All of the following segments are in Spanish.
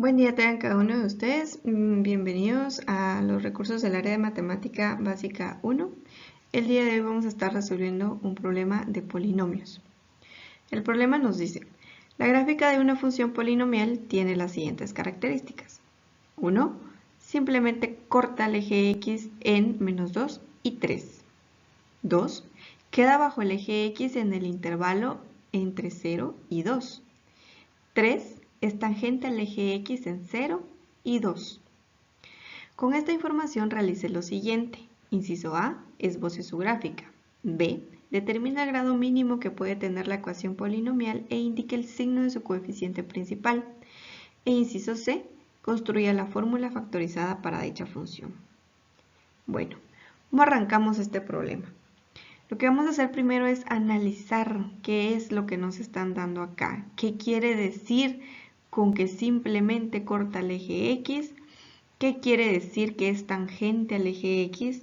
Buen día tengan cada uno de ustedes. Bienvenidos a los recursos del área de matemática básica 1. El día de hoy vamos a estar resolviendo un problema de polinomios. El problema nos dice, la gráfica de una función polinomial tiene las siguientes características. 1. Simplemente corta el eje X en menos 2 y 3. 2. Queda bajo el eje X en el intervalo entre 0 y 2. 3. Es tangente al eje X en 0 y 2. Con esta información realice lo siguiente. Inciso A, esboce su gráfica. B, determina el grado mínimo que puede tener la ecuación polinomial e indique el signo de su coeficiente principal. E inciso C, construya la fórmula factorizada para dicha función. Bueno, ¿cómo arrancamos este problema? Lo que vamos a hacer primero es analizar qué es lo que nos están dando acá. ¿Qué quiere decir con que simplemente corta el eje X? ¿Qué quiere decir que es tangente al eje X?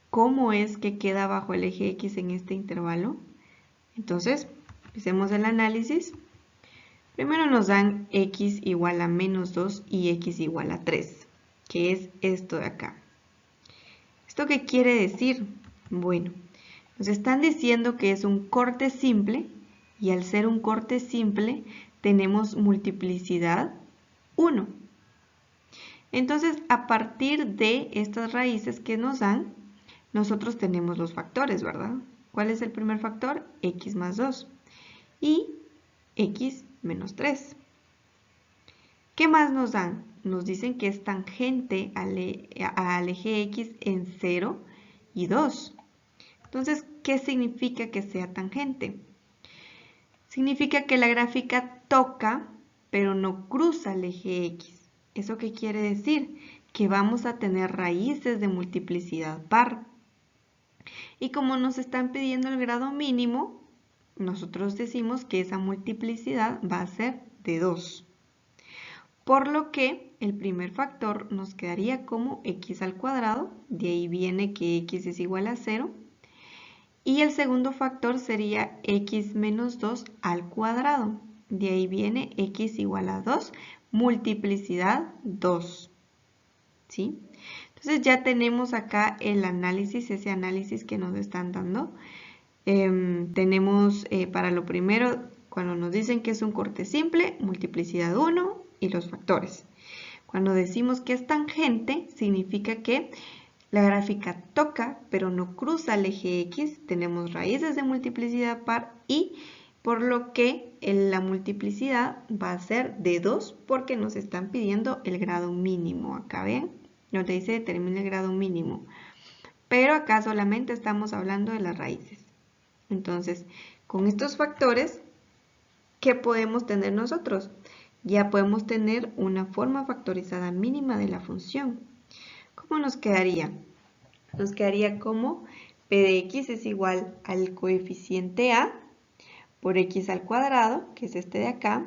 ¿Cómo es que queda bajo el eje X en este intervalo? Entonces, empecemos el análisis. Primero nos dan X igual a menos 2 y X igual a 3, que es esto de acá. ¿Esto qué quiere decir? Bueno, nos están diciendo que es un corte simple y al ser un corte simple tenemos multiplicidad 1. Entonces, a partir de estas raíces que nos dan, nosotros tenemos los factores, ¿verdad? ¿Cuál es el primer factor? X más 2 y X menos 3. ¿Qué más nos dan? Nos dicen que es tangente al eje X en 0 y 2. Entonces, ¿qué significa que sea tangente? Significa que la gráfica toca, pero no cruza el eje X. ¿Eso qué quiere decir? Que vamos a tener raíces de multiplicidad par. Y como nos están pidiendo el grado mínimo, nosotros decimos que esa multiplicidad va a ser de 2. Por lo que el primer factor nos quedaría como x al cuadrado, de ahí viene que x es igual a 0. Y el segundo factor sería x menos 2 al cuadrado. De ahí viene x igual a 2, multiplicidad 2. ¿Sí? Entonces ya tenemos acá el análisis, ese análisis que nos están dando. Tenemos para lo primero, cuando nos dicen que es un corte simple, multiplicidad 1 y los factores. Cuando decimos que es tangente, significa que la gráfica toca, pero no cruza el eje X. Tenemos raíces de multiplicidad par y por lo que la multiplicidad va a ser de 2 porque nos están pidiendo el grado mínimo. Acá ven, nos dice determina el grado mínimo. Pero acá solamente estamos hablando de las raíces. Entonces, con estos factores, ¿qué podemos tener nosotros? Ya podemos tener una forma factorizada mínima de la función. ¿Cómo nos quedaría? Nos quedaría como p de x es igual al coeficiente a por x al cuadrado, que es este de acá,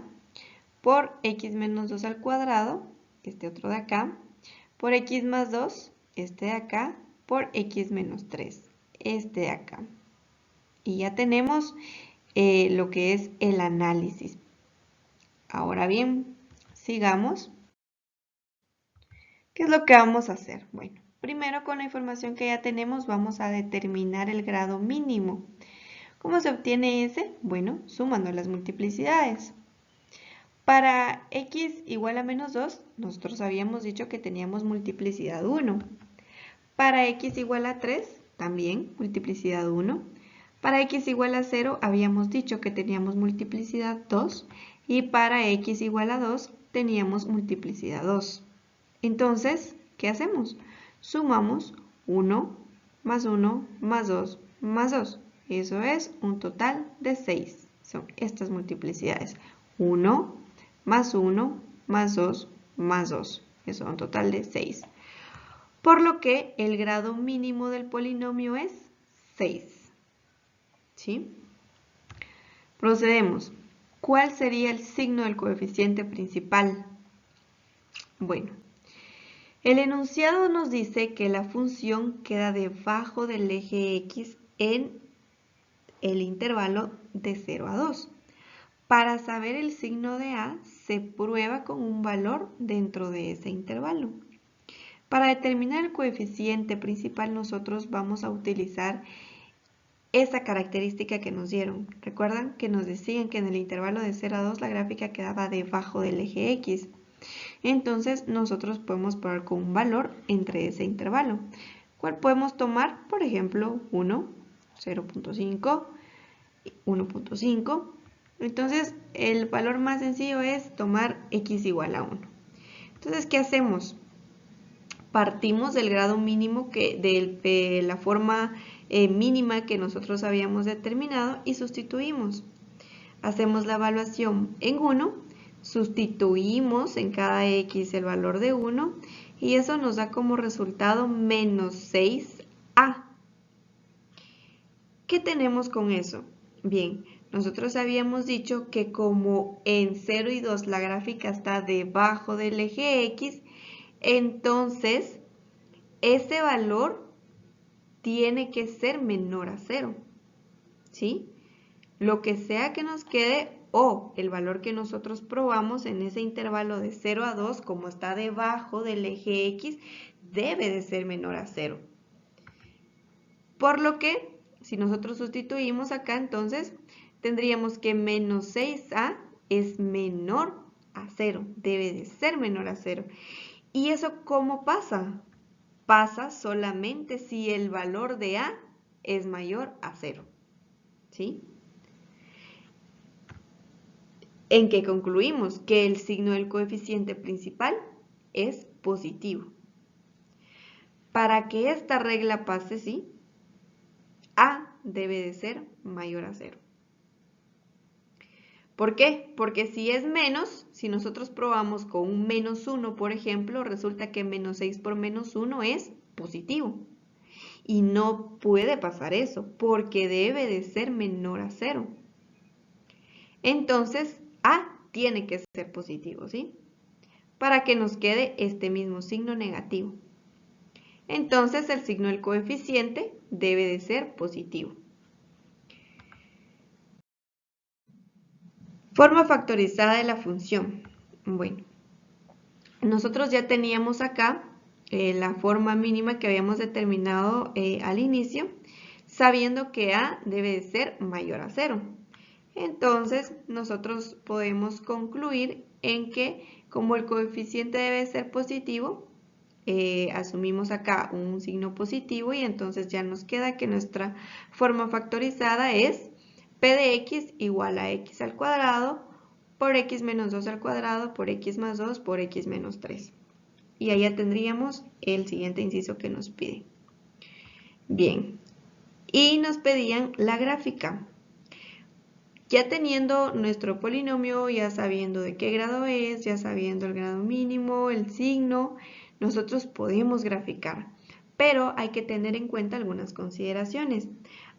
por x menos 2 al cuadrado, este otro de acá, por x más 2, este de acá, por x menos 3, este de acá. Y ya tenemos lo que es el análisis. Ahora bien, sigamos. ¿Qué es lo que vamos a hacer? Bueno, primero con la información que ya tenemos vamos a determinar el grado mínimo. ¿Cómo se obtiene ese? Bueno, sumando las multiplicidades. Para x igual a menos 2, nosotros habíamos dicho que teníamos multiplicidad 1. Para x igual a 3, también multiplicidad 1. Para x igual a 0, habíamos dicho que teníamos multiplicidad 2. Y para x igual a 2, teníamos multiplicidad 2. Entonces, ¿qué hacemos? Sumamos 1 más 1 más 2 más 2. Eso es un total de 6. Son estas multiplicidades. 1 más 1 más 2 más 2. Eso es un total de 6. Por lo que el grado mínimo del polinomio es 6. ¿Sí? Procedemos. ¿Cuál sería el signo del coeficiente principal? Bueno, el enunciado nos dice que la función queda debajo del eje X en el intervalo de 0 a 2. Para saber el signo de A, se prueba con un valor dentro de ese intervalo. Para determinar el coeficiente principal nosotros vamos a utilizar esa característica que nos dieron. Recuerdan que nos decían que en el intervalo de 0 a 2 la gráfica quedaba debajo del eje X. Entonces nosotros podemos probar con un valor entre ese intervalo. ¿Cuál podemos tomar? Por ejemplo, 1, 0.5, 1.5. Entonces el valor más sencillo es tomar X igual a 1. Entonces, ¿qué hacemos? Partimos del grado mínimo de la forma mínima que nosotros habíamos determinado y sustituimos. Hacemos la evaluación en 1, sustituimos en cada X el valor de 1 y eso nos da como resultado menos 6A. ¿Qué tenemos con eso? Bien, nosotros habíamos dicho que como en 0 y 2 la gráfica está debajo del eje X, entonces ese valor tiene que ser menor a 0, ¿sí? Lo que sea que nos quede o el valor que nosotros probamos en ese intervalo de 0 a 2, como está debajo del eje X, debe de ser menor a 0. Por lo que, si nosotros sustituimos acá, entonces tendríamos que menos 6A es menor a 0, debe de ser menor a 0. ¿Y eso cómo pasa? Pasa solamente si el valor de A es mayor a 0, ¿sí? En que concluimos que el signo del coeficiente principal es positivo. Para que esta regla pase, ¿sí? A debe de ser mayor a 0. ¿Por qué? Porque si es menos, si nosotros probamos con un menos 1, por ejemplo, resulta que menos 6 por menos 1 es positivo. Y no puede pasar eso, porque debe de ser menor a 0. Entonces, A tiene que ser positivo, ¿sí? Para que nos quede este mismo signo negativo. Entonces, el signo del coeficiente debe de ser positivo. Forma factorizada de la función. Bueno, nosotros ya teníamos acá la forma mínima que habíamos determinado al inicio, sabiendo que A debe de ser mayor a 0. Entonces, nosotros podemos concluir en que como el coeficiente debe ser positivo, asumimos acá un signo positivo y entonces ya nos queda que nuestra forma factorizada es P de X igual a X al cuadrado por X menos 2 al cuadrado por X más 2 por X menos 3. Y ahí ya tendríamos el siguiente inciso que nos pide. Bien, y nos pedían la gráfica. Ya teniendo nuestro polinomio, ya sabiendo de qué grado es, ya sabiendo el grado mínimo, el signo, nosotros podemos graficar. Pero hay que tener en cuenta algunas consideraciones.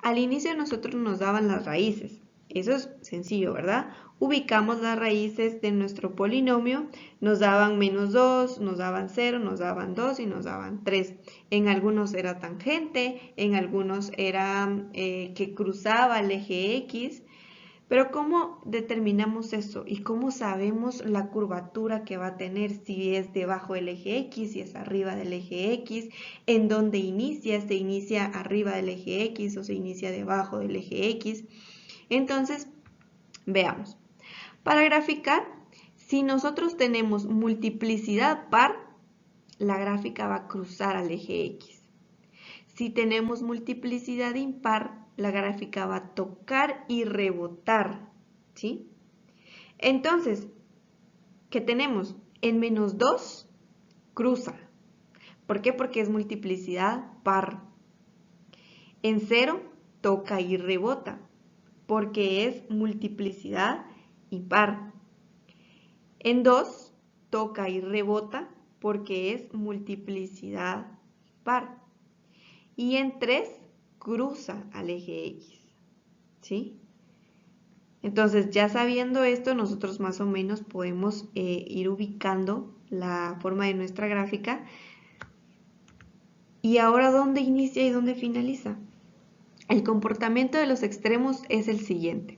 Al inicio nosotros nos daban las raíces. Eso es sencillo, ¿verdad? Ubicamos las raíces de nuestro polinomio, nos daban menos 2, nos daban 0, nos daban 2 y nos daban 3. En algunos era tangente, en algunos era que cruzaba el eje X. Pero ¿cómo determinamos eso? ¿Y cómo sabemos la curvatura que va a tener? Si es debajo del eje X, si es arriba del eje X, en dónde inicia, se inicia arriba del eje X o se inicia debajo del eje X. Entonces, veamos. Para graficar, si nosotros tenemos multiplicidad par, la gráfica va a cruzar al eje X. Si tenemos multiplicidad impar, la gráfica va a tocar y rebotar, ¿sí? Entonces, ¿qué tenemos? En menos 2, cruza. ¿Por qué? Porque es multiplicidad par. En 0, toca y rebota, porque es multiplicidad impar. En 2, toca y rebota, porque es multiplicidad par. Y en 3, cruza al eje X, ¿sí? Entonces, ya sabiendo esto, nosotros más o menos podemos ir ubicando la forma de nuestra gráfica. ¿Y ahora dónde inicia y dónde finaliza? El comportamiento de los extremos es el siguiente.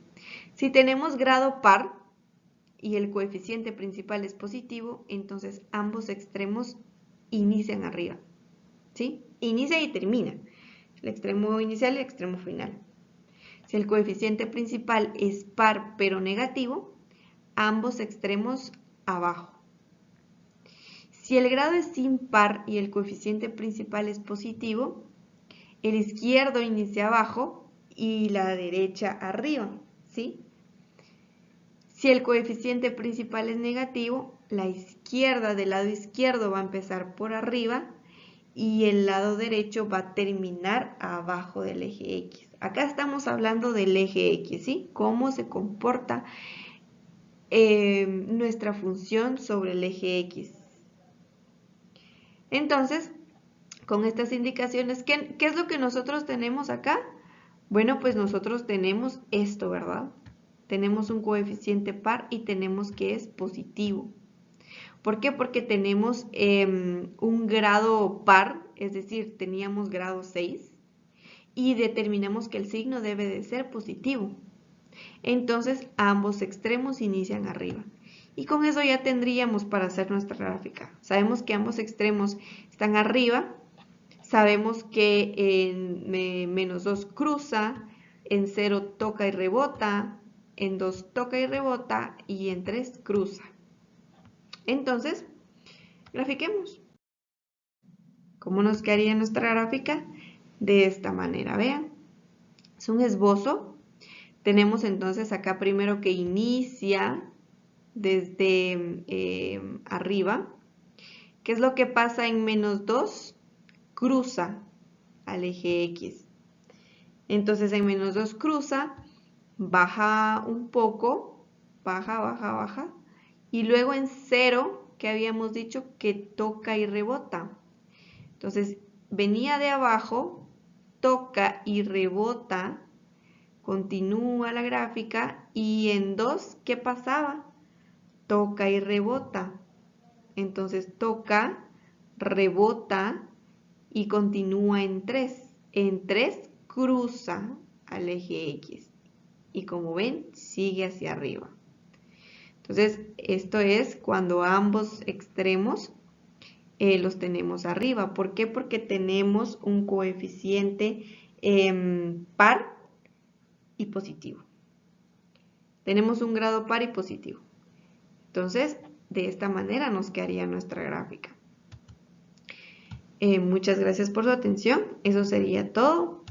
Si tenemos grado par, y el coeficiente principal es positivo, entonces ambos extremos inician arriba, ¿sí? Inicia y termina, el extremo inicial y el extremo final. Si el coeficiente principal es par pero negativo, ambos extremos abajo. Si el grado es impar y el coeficiente principal es positivo, el izquierdo inicia abajo y la derecha arriba, ¿sí? Si el coeficiente principal es negativo, la izquierda del lado izquierdo va a empezar por arriba y el lado derecho va a terminar abajo del eje X. Acá estamos hablando del eje X, ¿sí? Cómo se comporta nuestra función sobre el eje X. Entonces, con estas indicaciones, ¿qué es lo que nosotros tenemos acá? Bueno, pues nosotros tenemos esto, ¿verdad? Tenemos un coeficiente par y tenemos que es positivo. ¿Por qué? Porque tenemos un grado par, es decir, teníamos grado 6 y determinamos que el signo debe de ser positivo. Entonces, ambos extremos inician arriba. Y con eso ya tendríamos para hacer nuestra gráfica. Sabemos que ambos extremos están arriba. Sabemos que en menos 2 cruza, en 0 toca y rebota, en 2 toca y rebota y en 3 cruza. Entonces, grafiquemos. ¿Cómo nos quedaría nuestra gráfica? De esta manera, vean. Es un esbozo. Tenemos entonces acá primero que inicia desde arriba. ¿Qué es lo que pasa en menos 2? Cruza al eje X. Entonces en menos 2 cruza, baja un poco, baja, baja, baja. Y luego en 0, que habíamos dicho que toca y rebota. Entonces venía de abajo, toca y rebota, continúa la gráfica y en 2, ¿qué pasaba? Toca y rebota. Entonces toca, rebota y continúa en 3. En 3 cruza al eje X y como ven sigue hacia arriba. Entonces esto es cuando ambos extremos los tenemos arriba. ¿Por qué? Porque tenemos un coeficiente par y positivo. Tenemos un grado par y positivo. Entonces, de esta manera nos quedaría nuestra gráfica. Muchas gracias por su atención. Eso sería todo.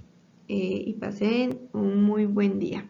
Y pasen un muy buen día.